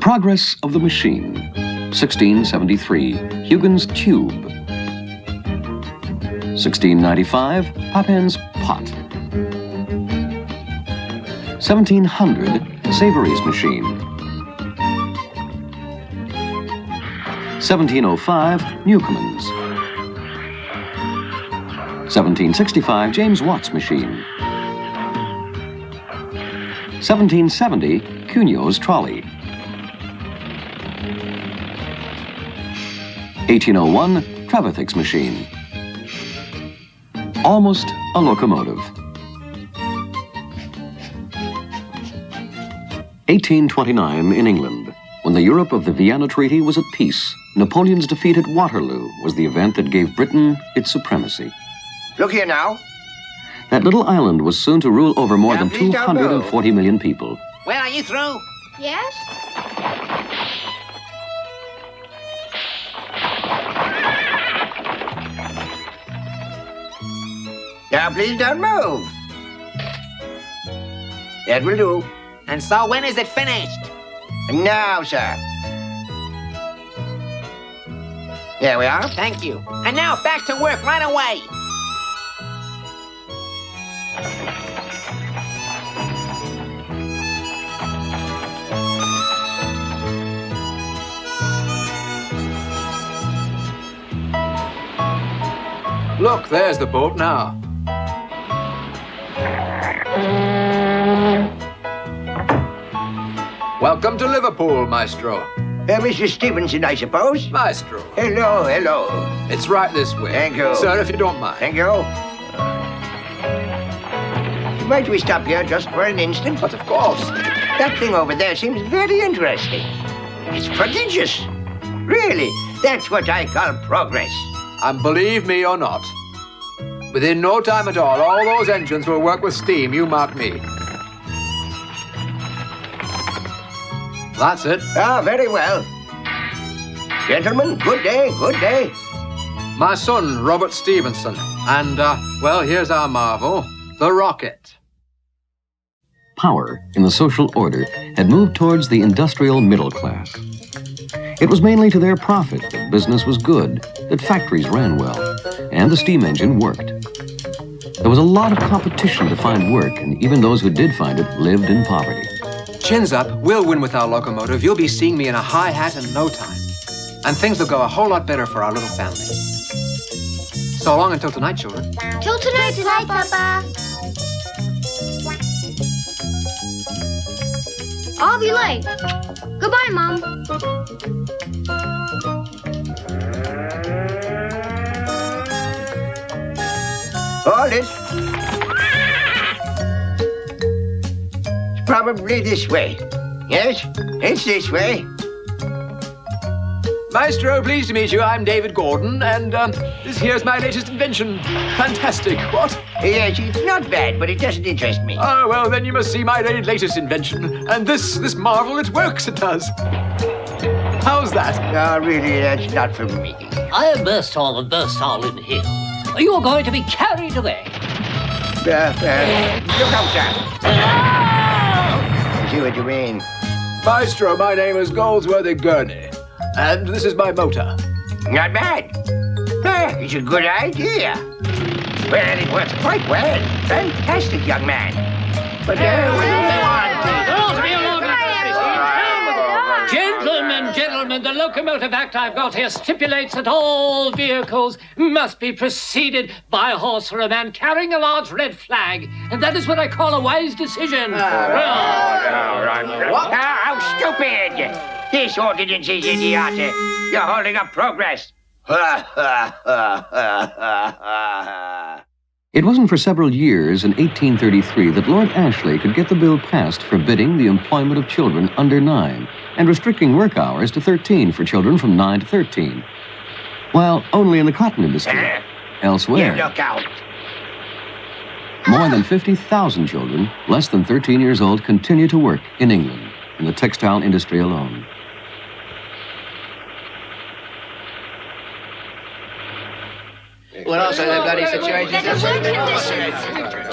Progress of the Machine, 1673, Huygens Tube. 1695, Papin's Pot. 1700, Savory's Machine. 1705, Newcomen's. 1765, James Watt's Machine. 1770, Cugnot's Trolley. 1801, Trevithick's Machine. Almost a locomotive. 1829 in England. When the Europe of the Vienna Treaty was at peace, Napoleon's defeat at Waterloo was the event that gave Britain its supremacy. Look here now. That little island was soon to rule over more than 240 million people. Well, are you through? Yes? Now, please don't move. That will do. And so when is it finished? Now, sir. There we are. Thank you. And now back to work right away. Look, there's the boat now. Welcome to Liverpool, Maestro. Mr. Stevenson, I suppose? Maestro. Hello, hello. It's right this way. Thank you. Sir, if you don't mind. Thank you. Might we stop here just for an instant? But of course. That thing over there seems very interesting. It's prodigious. Really, that's what I call progress. And believe me or not, within no time at all those engines will work with steam, you mark me. That's it. Ah, very well. Gentlemen, good day, good day. My son, Robert Stevenson. And, well, here's our marvel, the rocket. Power in the social order had moved towards the industrial middle class. It was mainly to their profit that business was good, that factories ran well, and the steam engine worked. There was a lot of competition to find work, and even those who did find it lived in poverty. Chins up, we'll win with our locomotive. You'll be seeing me in a high hat in no time. And things will go a whole lot better for our little family. So long until tonight, children. Till tonight, Papa. I'll be late. Goodbye, Mom. Hold it. It's probably this way. Yes, it's this way. Maestro, pleased to meet you. I'm David Gordon, and this here's my latest invention. Fantastic, what? Yes, it's not bad, but it doesn't interest me. Oh, well, then you must see my latest invention. And this marvel, it works, it does. How's that? No, really, that's not for me. I am Maestro and Maestro in here. You are going to be carried away. Look out, sir. I see what you mean. Maestro, my name is Goldsworthy Gurney, and this is my motor. Not bad. It's a good idea. Well, it works quite well. Fantastic, young man. But, Gentlemen, the Locomotive Act I've got here stipulates that all vehicles must be preceded by a horse or a man carrying a large red flag. And that is what I call a wise decision. How stupid! This ordinance is idiotic. You're holding up progress. It wasn't for several years in 1833 that Lord Ashley could get the bill passed forbidding the employment of children under 9 and restricting work hours to 13 for children from 9 to 13. While only in the cotton industry. Elsewhere, You look out. more than 50,000 children, less than 13 years old, continue to work in England, in the textile industry alone. What else are the bloody situations? Better work conditions.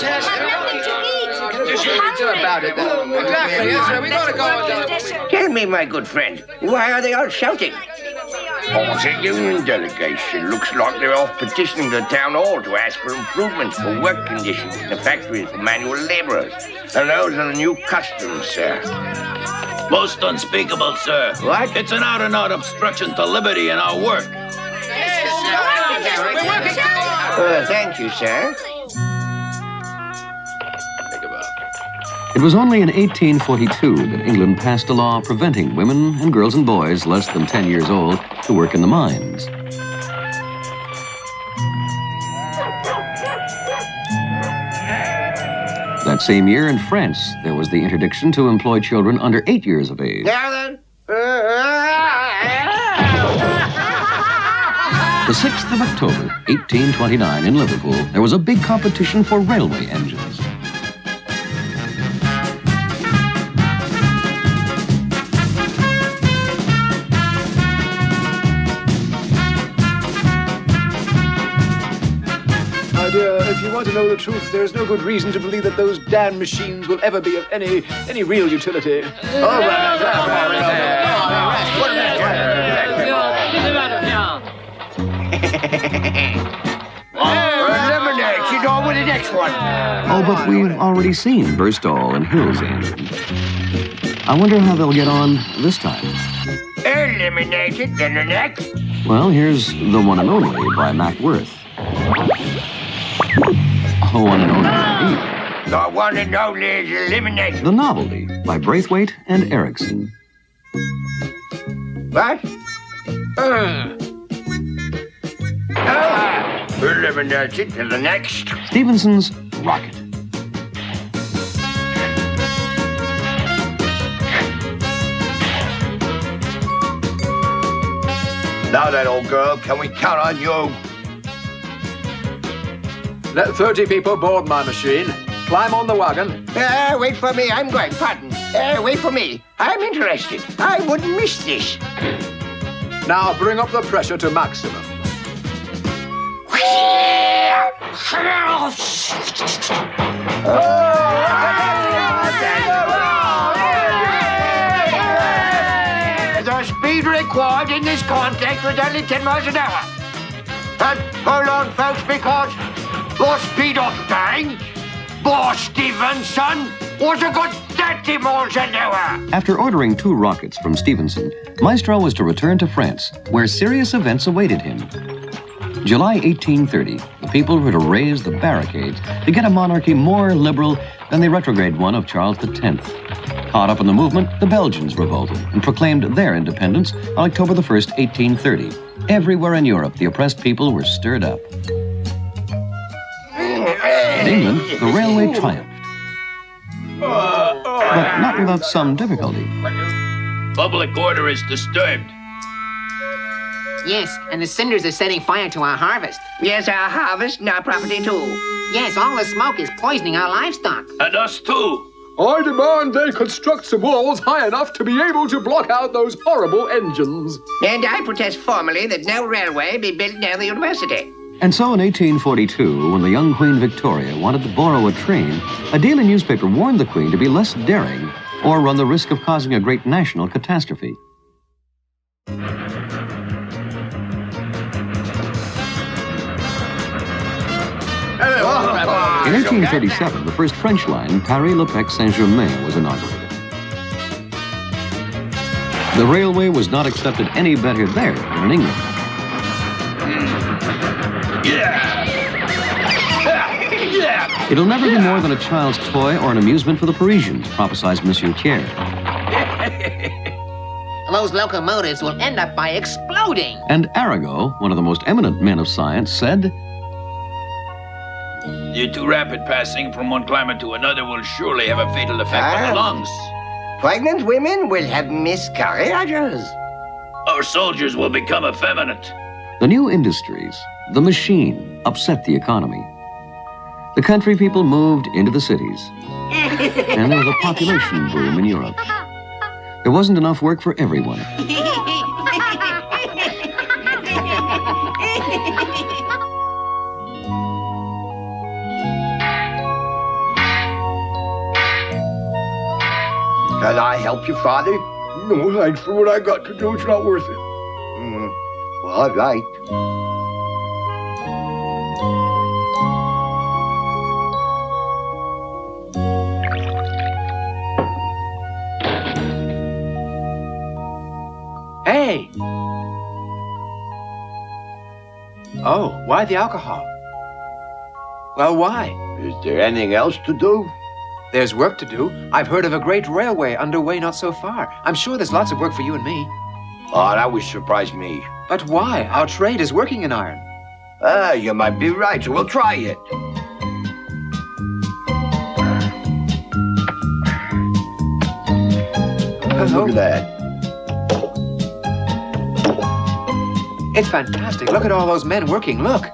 Have nothing to eat. about it. Exactly, yes, sir. We gotta go. Tell me, my good friend, why are they all shouting? Oh, the union delegation looks like they're off petitioning the town hall to ask for improvements for work conditions in the factories for manual laborers. And those are the new customs, sir. Most unspeakable, sir. What? It's an out-and-out obstruction to liberty in our work. Thank you, sir. It was only in 1842 that England passed a law preventing women and girls and boys less than 10 years old to work in the mines. That same year in France, there was the interdiction to employ children under 8 years of age. Now then. The 6th of October, 1829 in Liverpool, there was a big competition for railway engines. My dear, if you want to know the truth, there is no good reason to believe that those damn machines will ever be of any real utility. Lemonade, she's on with the next one. Oh, but we've already seen Burstall and Hill's engine. I wonder how they'll get on this time. Eliminated, then the next. Well, here's The One and Only by Mac Worth. Oh, One and Only. The one and only is eliminated. The Novelty by Braithwaite and Erickson. What? Eliminated, then the next. Stevenson's Rocket. Now then, old girl, can we count on you? Let 30 people board my machine. Climb on the wagon. Wait for me, I'm going, pardon. Wait for me, I'm interested. I wouldn't miss this. Now bring up the pressure to maximum. The speed required in this context was only 10 miles an hour. And hold on, folks, because the speed of tank, Boss Stevenson, was a good 30 miles an hour. After ordering 2 rockets from Stevenson, Maestro was to return to France, where serious events awaited him. July 1830, the people were to raise the barricades to get a monarchy more liberal than the retrograde one of Charles X. Caught up in the movement, the Belgians revolted and proclaimed their independence on October the 1st, 1830. Everywhere in Europe, the oppressed people were stirred up. In England, the railway triumphed. But not without some difficulty. Public order is disturbed. Yes, and the cinders are setting fire to our harvest. Yes, our harvest and our property, too. Yes, all the smoke is poisoning our livestock. And us too. I demand they construct some walls high enough to be able to block out those horrible engines. And I protest formally that no railway be built near the university. And so in 1842, when the young Queen Victoria wanted to borrow a train, a daily newspaper warned the Queen to be less daring or run the risk of causing a great national catastrophe. In 1837, the first French line, Paris-Le-Pec-Saint-Germain, was inaugurated. The railway was not accepted any better there than in England. It'll never be more than a child's toy or an amusement for the Parisians, prophesied Monsieur Thiers. Those locomotives will end up by exploding. And Arago, one of the most eminent men of science, said, The too rapid passing from one climate to another will surely have a fatal effect on the lungs. Pregnant women will have miscarriages. Our soldiers will become effeminate. The new industries, the machine, upset the economy. The country people moved into the cities. And there was a population boom in Europe. There wasn't enough work for everyone. Can I help you, Father? No, thanks. For what I got to do, it's not worth it. Well, all right. Hey! Oh, why the alcohol? Well, why? Is there anything else to do? There's work to do. I've heard of a great railway underway not so far. I'm sure there's lots of work for you and me. Oh, that would surprise me. But why? Our trade is working in iron. You might be right, so we'll try it. Look at that. It's fantastic. Look at all those men working. Look.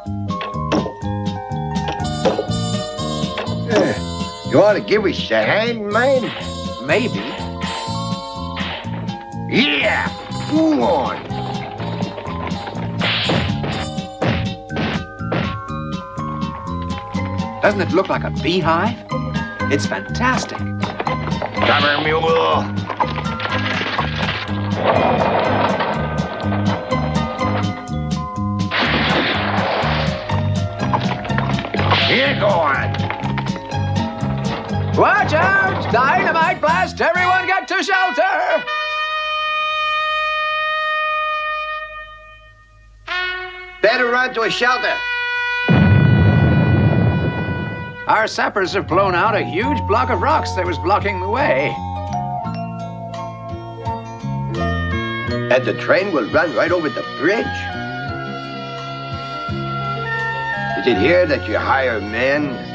You want to give us a hand, man? Maybe. Yeah! Go on! Doesn't it look like a beehive? It's fantastic. Come here, mule. Here, go on. Watch out! Dynamite blast! Everyone get to shelter! Better run to a shelter. Our sappers have blown out a huge block of rocks that was blocking the way. And the train will run right over the bridge. Is it here that you hire men?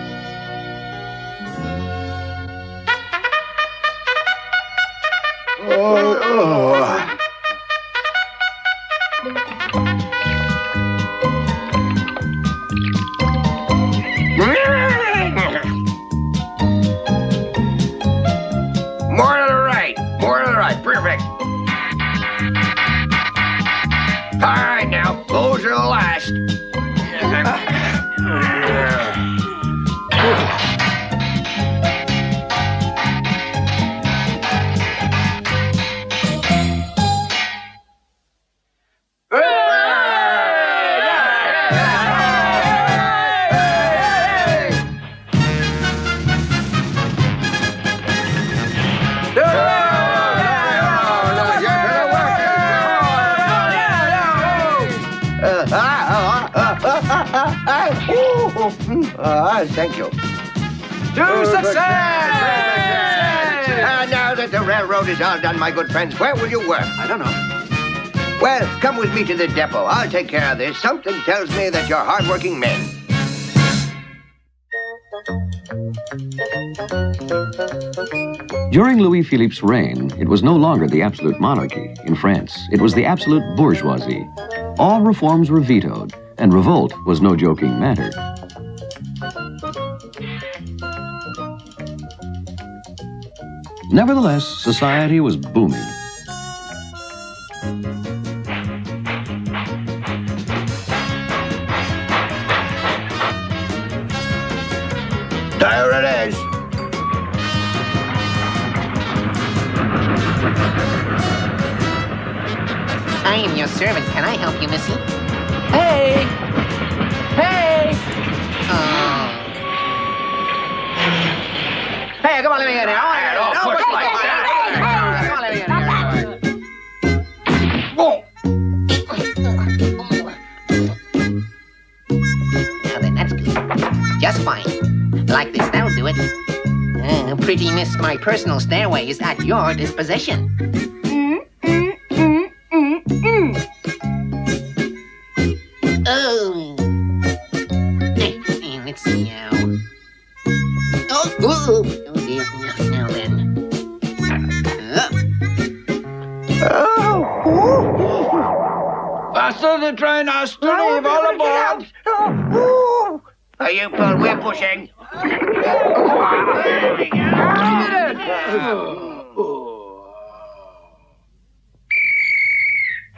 More to the right, perfect. All right, now, those are the last. Thank you. To success! Now that the railroad is all done, my good friends, where will you work? I don't know. Well, come with me to the depot. I'll take care of this. Something tells me that you're hardworking men. During Louis Philippe's reign, it was no longer the absolute monarchy in France. It was the absolute bourgeoisie. All reforms were vetoed, and revolt was no joking matter. Nevertheless, society was booming. There it is. I am your servant. Can I help you, missy? Hey! Hey! Hey, come on, let me get in. Come on, let me get in. Now then, that's good. Just fine. Like this, that'll do it. Pretty miss, my personal stairway is at your disposition. Oh. Let's see now. Oh dear. Now then. Faster the train, Maestro. All aboard. Are you, Paul? We're pushing.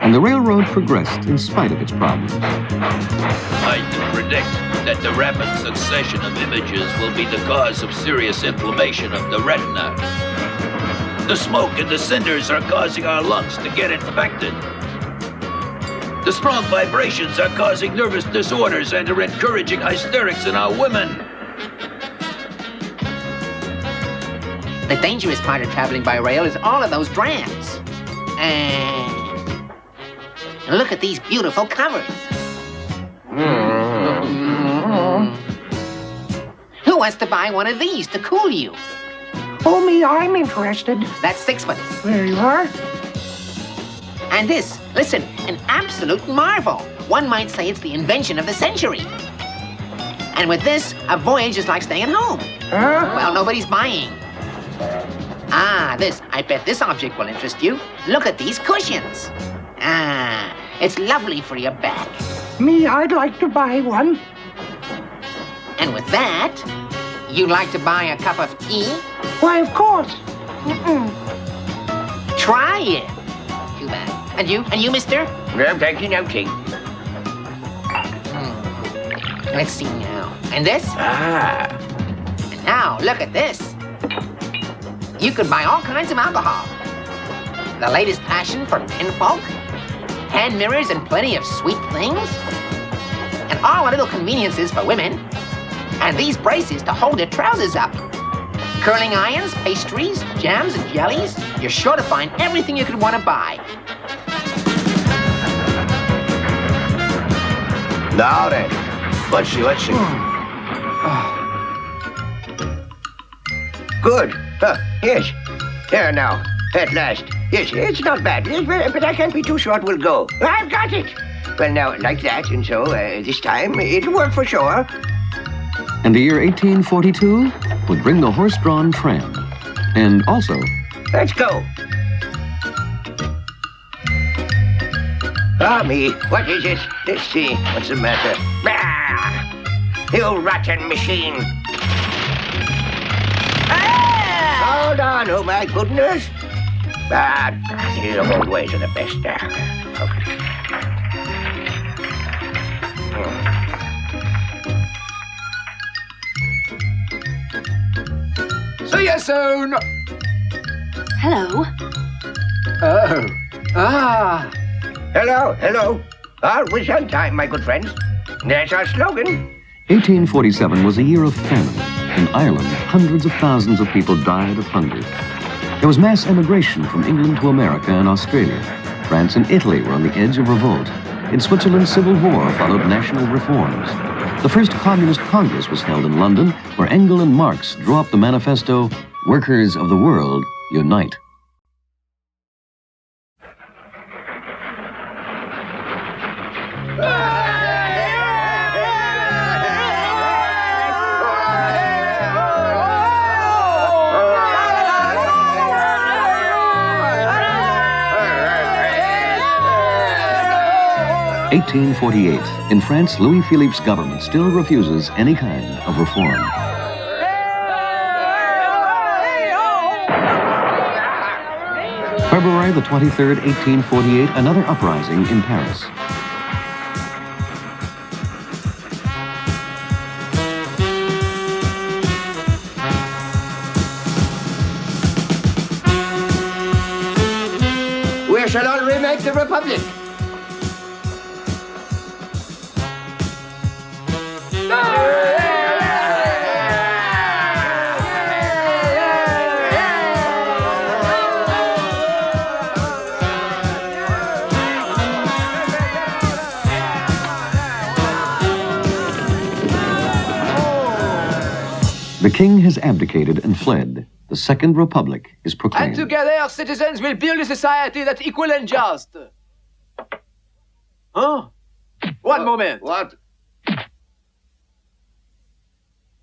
And the railroad progressed in spite of its problems. I predict that the rapid succession of images will be the cause of serious inflammation of the retina. The smoke and the cinders are causing our lungs to get infected. The strong vibrations are causing nervous disorders and are encouraging hysterics in our women. The dangerous part of traveling by rail is all of those drams. And look at these beautiful covers. Who wants to buy one of these to cool you? Oh, me, I'm interested. That's 6 foot. There you are. And this, listen, an absolute marvel. One might say it's the invention of the century. And with this, a voyage is like staying at home. Huh? Well, nobody's buying. Ah, this. I bet this object will interest you. Look at these cushions. Ah, it's lovely for your back. Me, I'd like to buy one. And with that, you'd like to buy a cup of tea? Why, of course. Try it. Too bad. And you, mister? I'm taking no tea. Let's see now. And this? Ah. And now, look at this. You could buy all kinds of alcohol. The latest passion for menfolk. Hand mirrors and plenty of sweet things. And all the little conveniences for women. And these braces to hold your trousers up. Curling irons, pastries, jams, and jellies. You're sure to find everything you could want to buy. Now then, let's see. Good. Yes. There now. At last. Yes, it's not bad. Yes, but I can't be too short. We'll go. I've got it. Well, now, like that, and so this time it'll work for sure. And the year 1842 would bring the horse-drawn tram. And also... Let's go. Ah, me. What is it? Let's see. What's the matter? Ah! You rotten machine. Ah! Hold on. Oh, my goodness. Ah, the old ways are the best. Okay. See you soon! Hello. Oh. Ah. Hello. Always on time, my good friends. There's our slogan. 1847 was a year of famine. In Ireland, hundreds of thousands of people died of hunger. There was mass emigration from England to America and Australia. France and Italy were on the edge of revolt. In Switzerland, civil war followed national reforms. The first Communist Congress was held in London, where Engels and Marx drew up the manifesto, "Workers of the World, Unite." (1848). In France, Louis Philippe's government still refuses any kind of reform. February the 23rd, 1848, another uprising in Paris. We shall all remake the Republic. The king has abdicated and fled. The Second Republic is And proclaimed. together, citizens will build a society that's equal and just. Huh? One moment. What?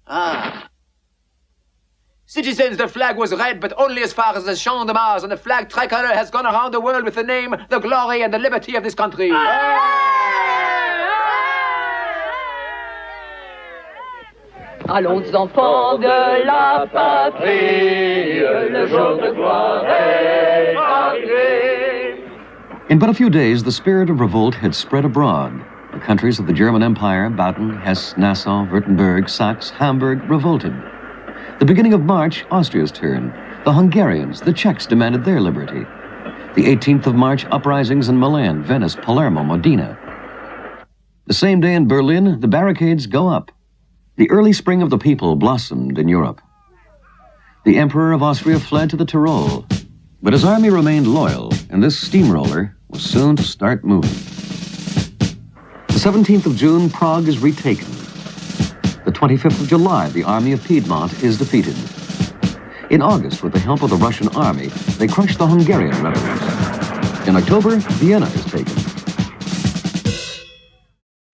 Ah. Citizens, the flag was red, but only as far as the Champ de Mars, and the flag tricolor has gone around the world with the name, the glory, and the liberty of this country. Allons enfants de la patrie, le jour de gloire est arrivé. In but a few days, the spirit of revolt had spread abroad. The countries of the German Empire, Baden, Hesse, Nassau, Württemberg, Saxe, Hamburg, revolted. The beginning of March, Austria's turn. The Hungarians, the Czechs demanded their liberty. The 18th of March uprisings in Milan, Venice, Palermo, Modena. The same day in Berlin, the barricades go up. The early spring of the people blossomed in Europe. The Emperor of Austria fled to the Tyrol, but his army remained loyal, and this steamroller was soon to start moving. The 17th of June, Prague is retaken. The 25th of July, the army of Piedmont is defeated. In August, with the help of the Russian army, they crushed the Hungarian rebels. In October, Vienna is taken.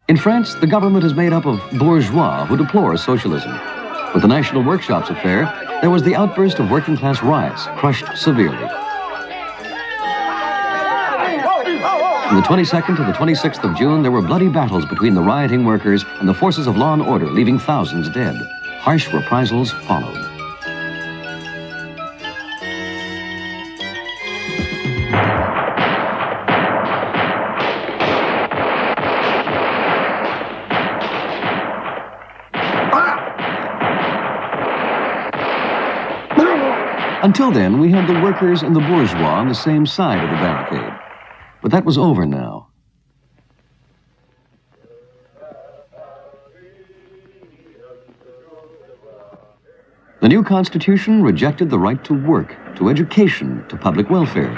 In France, the government is made up of bourgeois who deplore socialism. With the National Workshops affair, there was the outburst of working-class riots, crushed severely. From the 22nd to the 26th of June, there were bloody battles between the rioting workers and the forces of law and order, leaving thousands dead. Harsh reprisals followed. Until then, we had the workers and the bourgeois on the same side of the barricade. But that was over now. The new Constitution rejected the right to work, to education, to public welfare.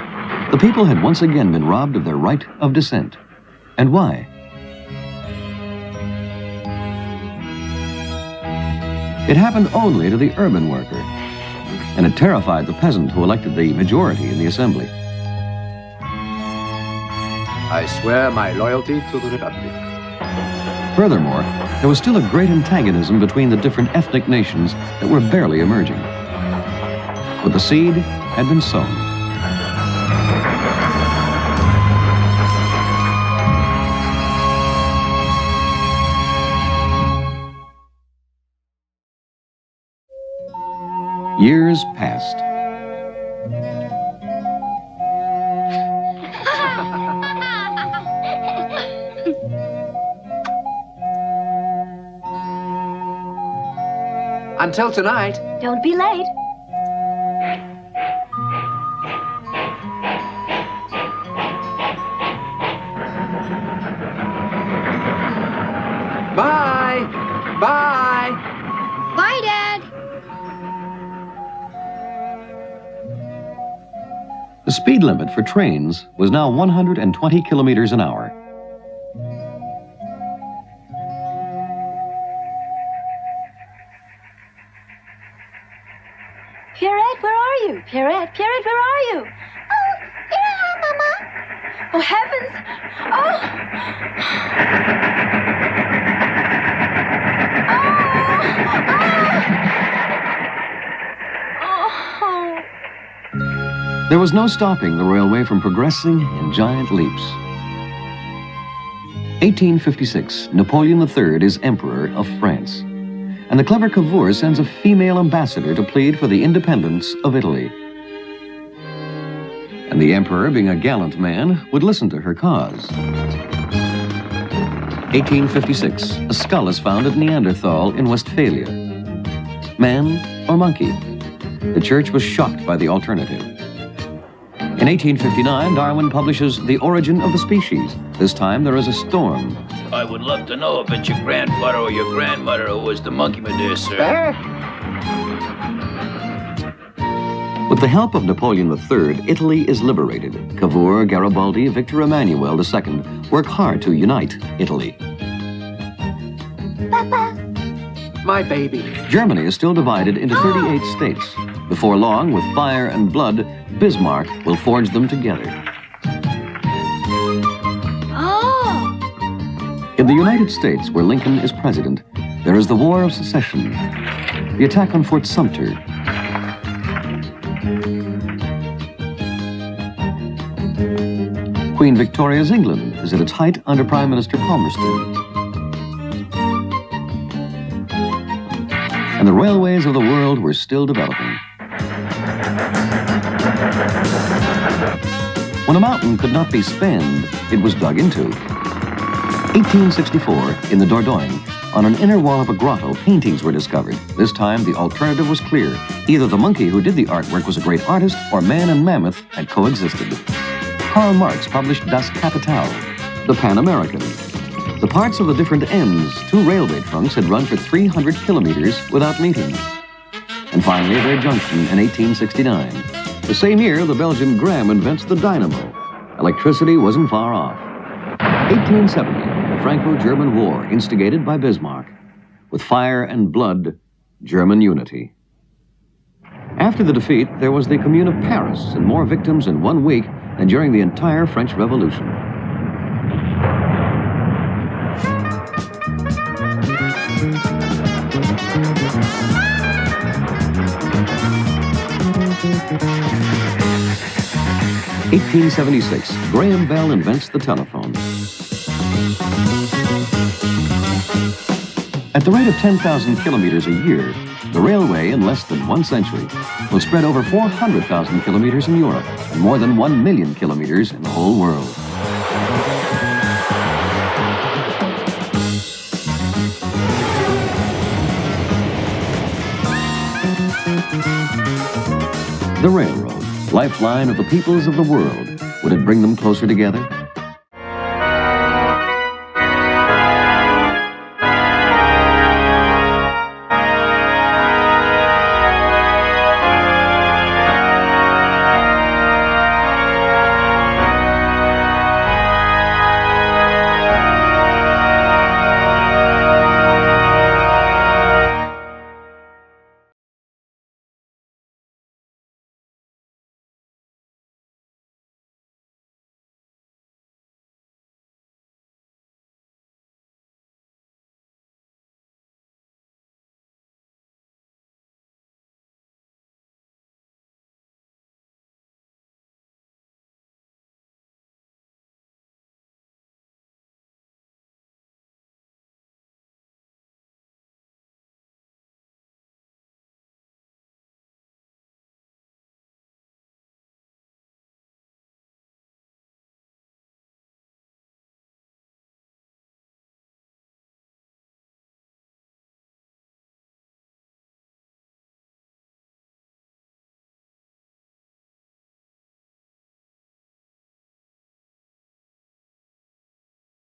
The people had once again been robbed of their right of dissent. And why? It happened only to the urban worker, and it terrified the peasant who elected the majority in the assembly. I swear my loyalty to the Republic. Furthermore, there was still a great antagonism between the different ethnic nations that were barely emerging. But the seed had been sown. Years passed. Until tonight. Don't be late. Bye. Bye. Bye, Dad. The speed limit for trains was now 120 kilometers an hour. Pierrette, where are you? Pierrette, Pierrette, where are you? Oh, here I am, Mama. Oh, heavens. Oh. Oh. There was no stopping the railway from progressing in giant leaps. 1856, Napoleon III is Emperor of France. And the clever Cavour sends a female ambassador to plead for the independence of Italy. And the emperor, being a gallant man, would listen to her cause. 1856, a skull is found at Neanderthal in Westphalia. Man or monkey? The church was shocked by the alternative. In 1859, Darwin publishes The Origin of the Species. This time there is a storm. I would love to know if it's your grandfather or your grandmother who was the monkey, my dear sir. With the help of Napoleon III, Italy is liberated. Cavour, Garibaldi, Victor Emmanuel II work hard to unite Italy. Papa. My baby. Germany is still divided into 38 states. Before long, with fire and blood, Bismarck will forge them together. In the United States, where Lincoln is president, there is the War of Secession, the attack on Fort Sumter. Queen Victoria's England is at its height under Prime Minister Palmerston. And the railways of the world were still developing. When a mountain could not be spanned, it was dug into. 1864, in the Dordogne, On an inner wall of a grotto, paintings were discovered. This time, the alternative was clear. Either the monkey who did the artwork was a great artist, or man and mammoth had coexisted. Karl Marx published Das Kapital, the Pan-American. The parts of the different ends, 2 railway trunks, had run for 300 kilometers without meeting. And finally, their junction in 1869. The same year, the Belgian Graham invents the dynamo. Electricity wasn't far off. 1870, the Franco-German War, instigated by Bismarck. With fire and blood, German unity. After the defeat, there was the Commune of Paris, and more victims in 1 week than during the entire French Revolution. In 1876, Graham Bell invents the telephone. At the rate of 10,000 kilometers a year, the railway, in less than 1 century, will spread over 400,000 kilometers in Europe and more than 1 million kilometers in the whole world. The railroad, lifeline of the peoples of the world. Would it bring them closer together?